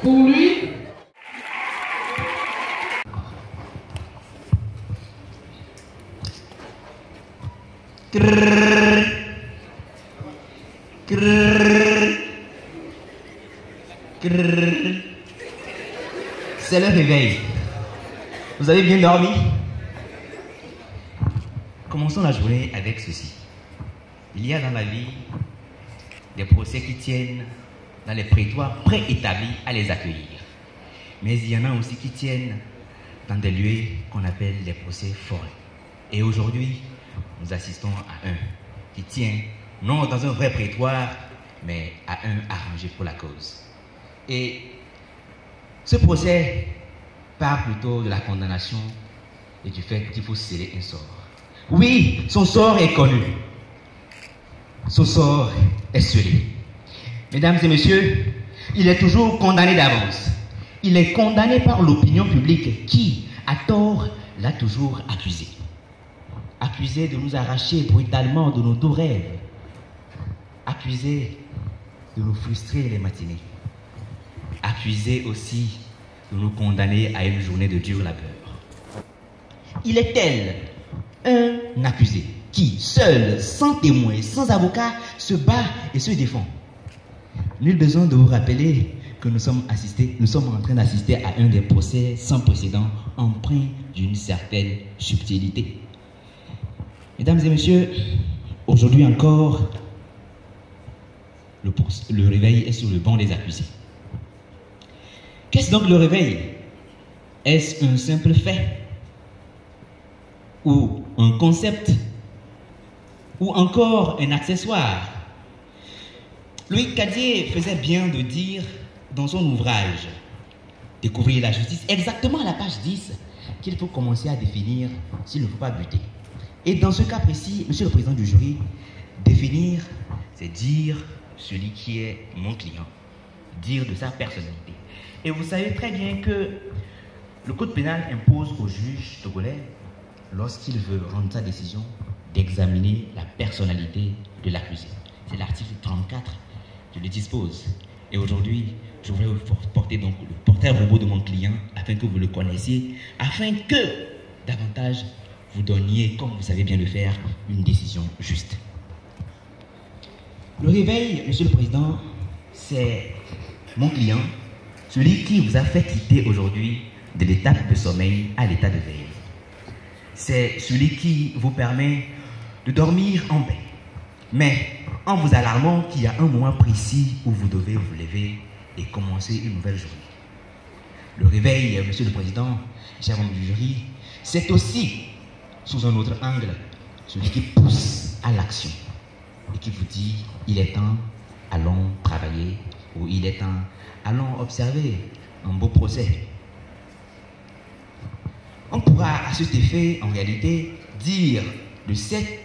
Pour lui, c'est le réveil. Vous avez bien dormi? Commençons la journée avec ceci. Il y a dans la vie des procès qui tiennent dans les prétoires préétablis à les accueillir. Mais il y en a aussi qui tiennent dans des lieux qu'on appelle les procès forêts. Et aujourd'hui, nous assistons à un qui tient non dans un vrai prétoire, mais à un arrangé pour la cause. Et ce procès part plutôt de la condamnation et du fait qu'il faut sceller un sort. Oui, son sort est connu. Son sort est scellé. Mesdames et messieurs, il est toujours condamné d'avance. Il est condamné par l'opinion publique qui, à tort, l'a toujours accusé. Accusé de nous arracher brutalement de nos doux rêves. Accusé de nous frustrer les matinées. Accusé aussi de nous condamner à une journée de dur labeur. Il est tel un accusé qui, seul, sans témoin, sans avocat, se bat et se défend. Nul besoin de vous rappeler que nous sommes en train d'assister à un des procès sans précédent, empreint d'une certaine subtilité. Mesdames et messieurs, aujourd'hui encore, le réveil est sur le banc des accusés. Qu'est-ce donc le réveil? Est-ce un simple fait? Ou un concept? Ou encore un accessoire? Loïc Cadier faisait bien de dire dans son ouvrage « Découvrir la justice » exactement à la page 10 qu'il faut commencer à définir s'il ne faut pas buter. Et dans ce cas précis, monsieur le président du jury, définir, c'est dire celui qui est mon client, dire de sa personnalité. Et vous savez très bien que le code pénal impose au juge togolais, lorsqu'il veut rendre sa décision, d'examiner la personnalité de l'accusé. C'est l'article 34 qui le dispose. Et aujourd'hui, je voudrais vous porter donc le portrait robot de mon client afin que vous le connaissiez, afin que davantage vous donniez, comme vous savez bien le faire, une décision juste. Le réveil, monsieur le président, c'est mon client, celui qui vous a fait quitter aujourd'hui de l'état de sommeil à l'état de veille. C'est celui qui vous permet de dormir en paix, mais en vous alarmant qu'il y a un moment précis où vous devez vous lever et commencer une nouvelle journée. Le réveil, monsieur le président, cher membre du jury, c'est aussi, sous un autre angle, celui qui pousse à l'action et qui vous dit il est temps, allons travailler, ou il est temps, allons observer un beau procès. On pourra à cet effet, en réalité, dire de cette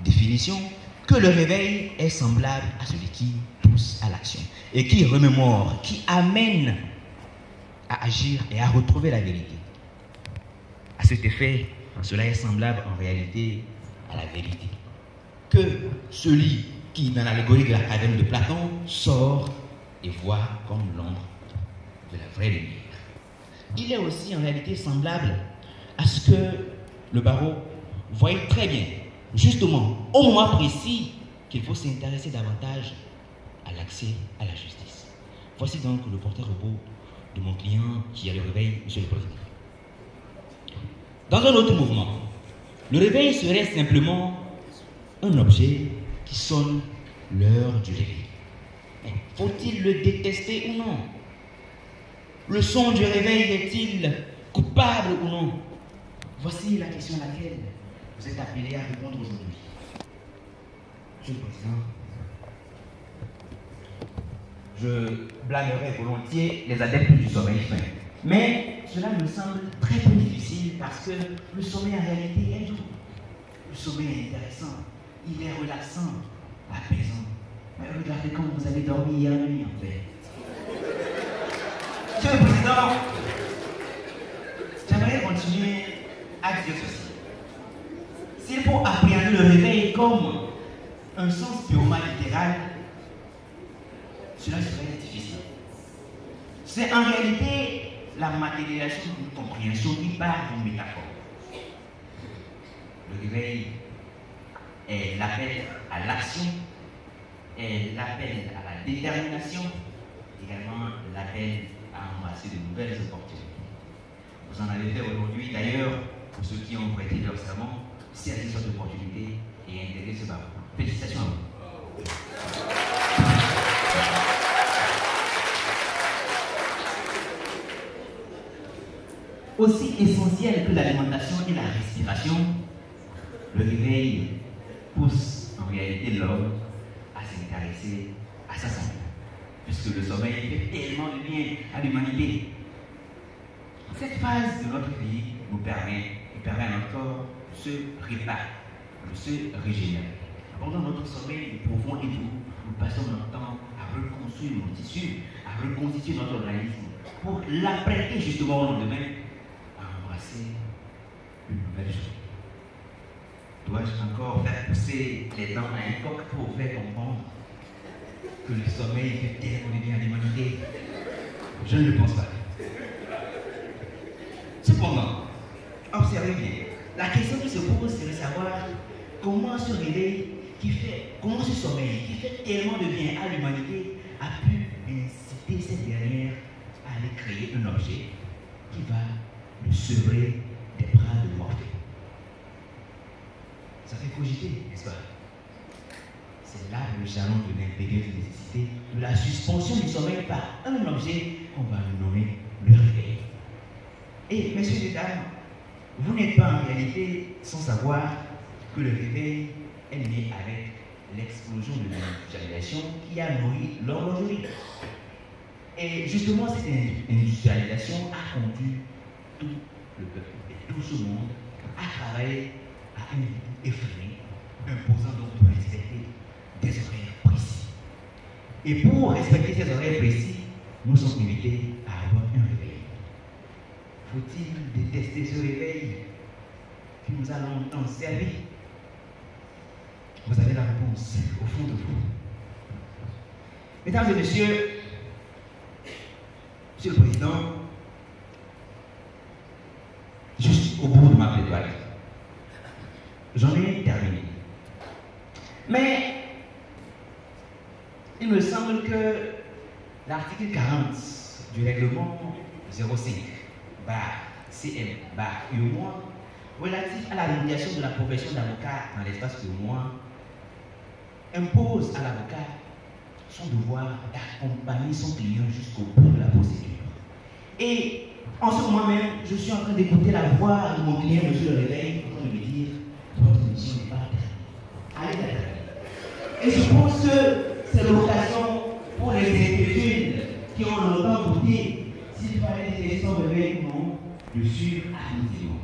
définition que le réveil est semblable à celui qui pousse à l'action et qui remémore, qui amène à agir et à retrouver la vérité. À cet effet, cela est semblable en réalité à la vérité. Que celui qui, dans l'allégorie de la caverne de Platon, sort et voit comme l'ombre de la vraie lumière. Il est aussi en réalité semblable à ce que le barreau voyait très bien, justement, au moment précis, qu'il faut s'intéresser davantage à l'accès à la justice. Voici donc le portrait robot de mon client qui a le réveil, monsieur le président. Dans un autre mouvement, le réveil serait simplement un objet qui sonne l'heure du réveil. Mais faut-il le détester ou non? Le son du réveil est-il coupable ou non? Voici la question à laquelle vous êtes appelé à répondre aujourd'hui. Monsieur le Président, je blâmerais volontiers les adeptes du sommeil fin. Mais cela me semble très peu difficile parce que le sommeil en réalité est doux. Le sommeil est intéressant, il est relaxant, apaisant. Mais regardez comme vous avez dormi hier nuit en fait. Monsieur le Président, j'aimerais continuer à dire ceci. S'il faut appréhender le réveil comme un sens purement littéral, cela serait difficile. C'est en réalité la matérialisation d'une compréhension qui part d'une métaphore. Le réveil est l'appel à l'action, est l'appel à la détermination, également l'appel à embrasser de nouvelles opportunités. Vous en avez fait aujourd'hui, d'ailleurs, pour ceux qui ont prêté leur serment, saisir cette opportunité et intégrer ce barreau. Félicitations à vous. Aussi essentiel que l'alimentation et la respiration, le réveil pousse en réalité l'homme à s'intéresser à sa santé. Puisque le sommeil fait tellement de bien à l'humanité. Cette phase de notre vie nous permet à notre corps de se réparer, de se régénérer. Pendant notre sommeil profond et doux, nous passons notre temps à reconstruire nos tissus, à reconstituer notre organisme pour l'apprêter justement au lendemain à embrasser une nouvelle journée. Dois-je encore faire pousser les dents à un coq pour faire comprendre que le sommeil fait tellement de bien à l'humanité? Je ne le pense pas. Cependant, observez bien, la question qui se pose, c'est de savoir comment ce réveil comment ce sommeil qui fait tellement de bien à l'humanité a pu inciter cette dernière à aller créer un objet qui va le sevrer des bras de Morphée. Ça fait cogiter, n'est-ce pas? C'est là le jalon de l'impérieuse nécessité de la suspension du sommeil par un objet qu'on va nommer le réveil. Et messieurs et dames, vous n'êtes pas en réalité sans savoir que le réveil est né avec l'explosion de l'industrialisation qui a nourri l'horlogerie. Et justement, cette industrialisation a conduit tout le peuple et tout ce monde à travailler à un rythme effréné, imposant donc de respecter des horaires précis. Et pour respecter ces horaires précis, nous sommes invités à avoir un réveil. Faut-il détester ce réveil qui nous a longtemps servi? Vous avez la réponse au fond de vous. Mesdames et messieurs, Monsieur le Président, juste au bout de ma plaidoirie, j'en ai terminé. Mais il me semble que l'article 40 du règlement 05/CM/UOMOA relatif à la réalisation de la profession d'avocat dans l'espace de mois impose à l'avocat son devoir d'accompagner son client jusqu'au bout de la procédure. Et en ce moment même, je suis en train d'écouter la voix de mon client, monsieur le réveil, en train de me dire votre mission n'est pas terminée. Allez la terminer. Et je pense que c'est l'occasion pour les inquiétudes qui ont longtemps douté s'il fallait laisser son réveil ou non de suivre attentivement.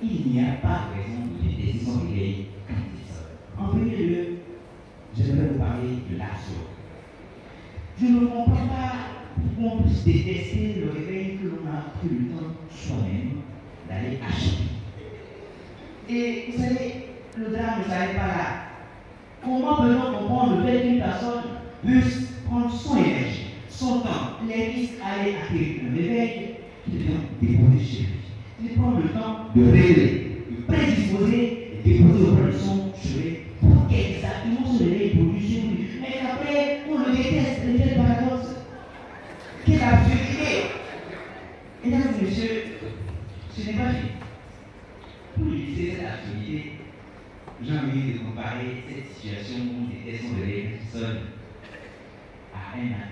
Il n'y a pas de raison de détester son réveil quand il est seul. En premier lieu, j'aimerais vous parler de l'action. Je ne comprends pas pourquoi on puisse détester le réveil que l'on a pris le temps soi-même d'aller acheter. Et vous savez, le drame ne s'arrête pas là. Comment peut-on comprendre le fait qu'une personne puisse prendre son énergie, son temps, les risques à aller acquérir un réveil qui devient déposer chez lui? Il prend le temps de régler, de prédisposer et déposer auprès de son chevet pour qu'exactement ce réveil produise chez lui. Mais après, on le déteste, c'est quel paradoxe, quelle absurdité. Mesdames et messieurs, ce n'est pas fini. Pour utiliser cette absurdité, j'ai envie de comparer cette situation où on déteste son réveil seul à un acte.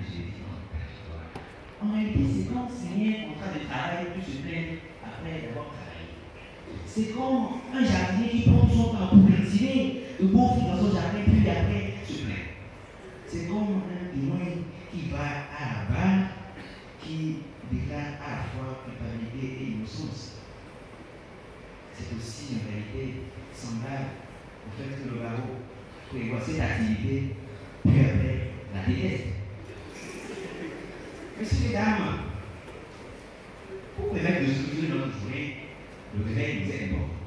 En réalité, c'est comme si un contrat de travail qui se plaît après avoir travaillé. C'est comme un jardinier qui prend son temps pour cultiver le beau fruit dans son jardin, puis après se plaint. C'est comme un témoin qui va à la barre, qui déclare à la fois culpabilité et innocence. C'est aussi en réalité semblable au fait que le barreau prévoit cette activité, puis après la déteste. Messieurs et dames, pour permettre de structurer notre journée, le réveil nous est important.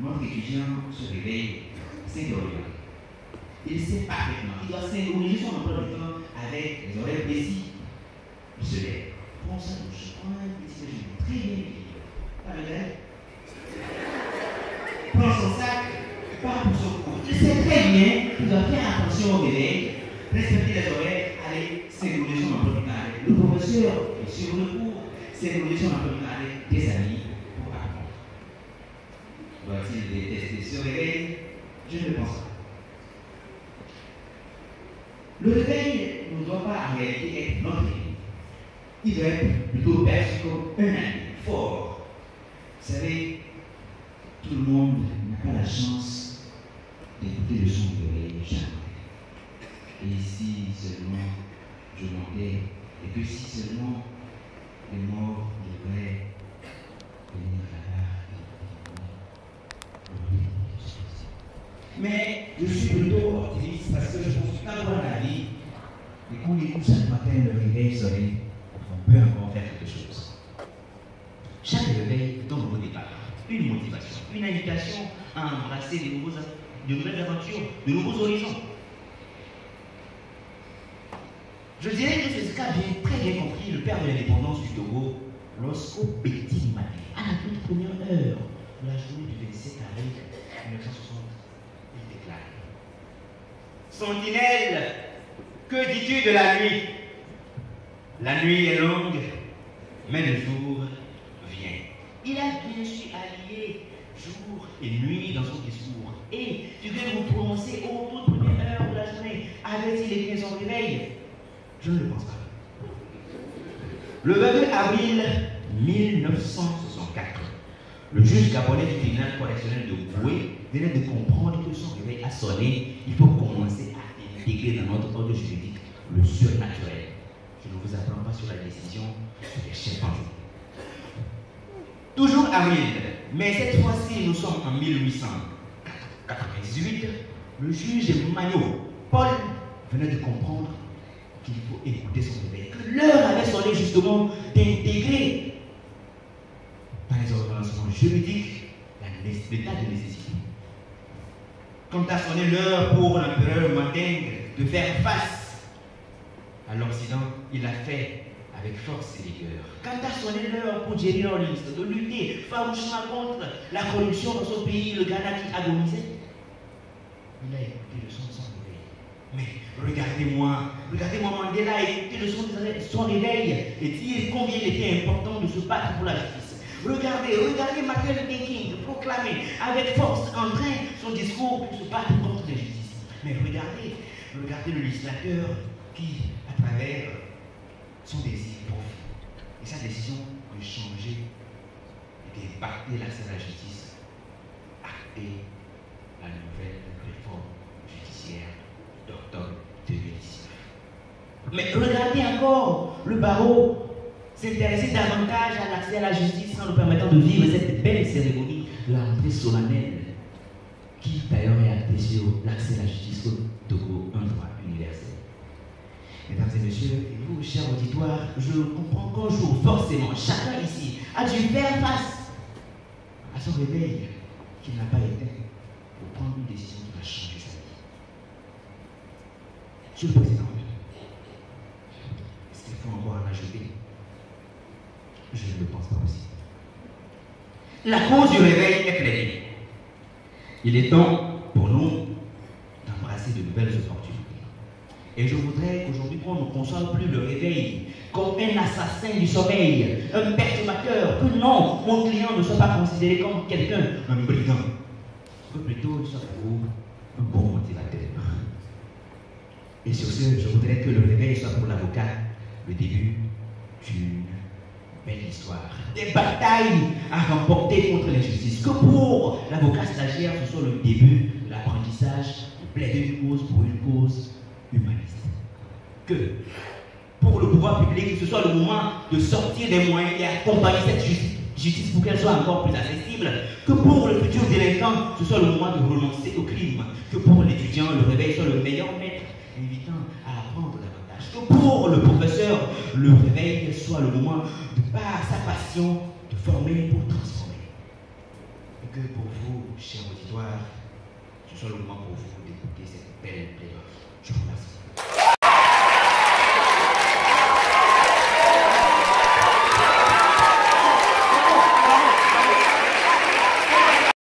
Notre étudiant se réveille, c'est orienté. Il sait parfaitement qu'il doit synchroniser son emploi du temps avec les horaires précis bien, tu dois faire attention au réveil, respecter les oreilles, aller s'évoluer sur l'apprentissage. Le professeur est sur le cours, s'évoluer sur l'apprentissage des amis pour apprendre. Doit-il détester ce réveil? Je ne pense pas. Le réveil ne doit pas en réalité être notre réveil. Il doit être plutôt perçu comme un ami fort. Vous savez, tout le monde n'a pas la chance d'écouter le son du réveil jamais. Et si seulement je mentais, et que si seulement les morts devraient venir là-bas. Mais je suis plutôt optimiste parce que je pense qu'à dans la vie, et qu'on écoute chaque matin le réveil sonner, on peut encore faire quelque chose. Chaque réveil est un nouveau départ, une motivation, une invitation à embrasser de nouvelles aventures, de nouveaux horizons. Je dirais que c'est ce qu'a très bien compris le père de l'indépendance du Togo lorsqu'au petit matin, à la toute première heure de la journée du 27 avril 1960, il déclare: Sentinelle, que dis-tu de la nuit? La nuit est longue, mais le jour vient. Il a bien su allier jour et nuit dans son discours. Et tu viens de vous prononcer aux toutes premières heures de la journée. Avait-il été son réveil? Je ne le pense pas. Le 22 avril 1964, le juge gabonais du tribunal correctionnel de Boué venait de comprendre que son réveil a sonné. Il faut commencer à intégrer dans notre ordre juridique le surnaturel. Je ne vous apprends pas sur la décision des chimpanzés. Toujours avril, mais cette fois-ci nous sommes en 1898, le juge Magno, Paul, venait de comprendre qu'il faut écouter son réveil, que l'heure avait sonné justement d'intégrer dans les ordonnancements juridiques l'état de nécessité. Quand a sonné l'heure pour l'empereur Mandeng de faire face à l'Occident, il l'a fait avec force et vigueur. Quand a sonné l'heure pour Jerry Rawlings de lutter farouchement contre la corruption dans son pays, le Ghana qui agonisait, il a écouté le son de son réveil. Mais regardez-moi Mandela écouter le son de son réveil et dire combien il était important de se battre pour la justice. Regardez Martin Luther King proclamer avec force en train son discours pour se battre contre l'injustice. Mais regardez le législateur qui, à travers son désir profond et sa décision de changer et d'impacter l'accès à la justice, acter la nouvelle réforme judiciaire d'octobre 2019. Mais regardez encore le barreau s'intéresser davantage à l'accès à la justice en nous permettant de vivre cette belle cérémonie de la rentrée solennelle qui d'ailleurs est actée sur l'accès à la justice au Togo, un droit universel. Mesdames et messieurs, et vous, chers auditoires, je comprends qu'un jour, forcément, chacun ici a dû faire face à son réveil qu'il n'a pas éteint pour prendre une décision qui va changer sa vie. Monsieur le Président, est-ce qu'il faut encore en ajouter? Je ne le pense pas aussi. La cause du réveil est plaidée. Il est temps pour nous d'embrasser de nouvelles opportunités. Et je voudrais qu'aujourd'hui, on ne conçoive plus le réveil comme un assassin du sommeil, un perturbateur, que non, mon client ne soit pas considéré comme quelqu'un, un brigand, que plutôt il soit pour vous un bon motivateur. Et sur ce, je voudrais que le réveil soit pour l'avocat le début d'une belle histoire, des batailles à remporter contre l'injustice, que pour l'avocat stagiaire, ce soit le début de l'apprentissage, de plaider une cause pour une cause humaniste. Que pour le pouvoir public, ce soit le moment de sortir des moyens et accompagner cette justice pour qu'elle soit encore plus accessible. Que pour le futur délinquant, ce soit le moment de renoncer au crime. Que pour l'étudiant, le réveil soit le meilleur maître, invitant à apprendre davantage. Que pour le professeur, le réveil soit le moment de, par sa passion, de former pour transformer. Et que pour vous, chers auditoires, ce soit le moment pour vous d'écouter cette belle plaidoirie. Je vous remercie.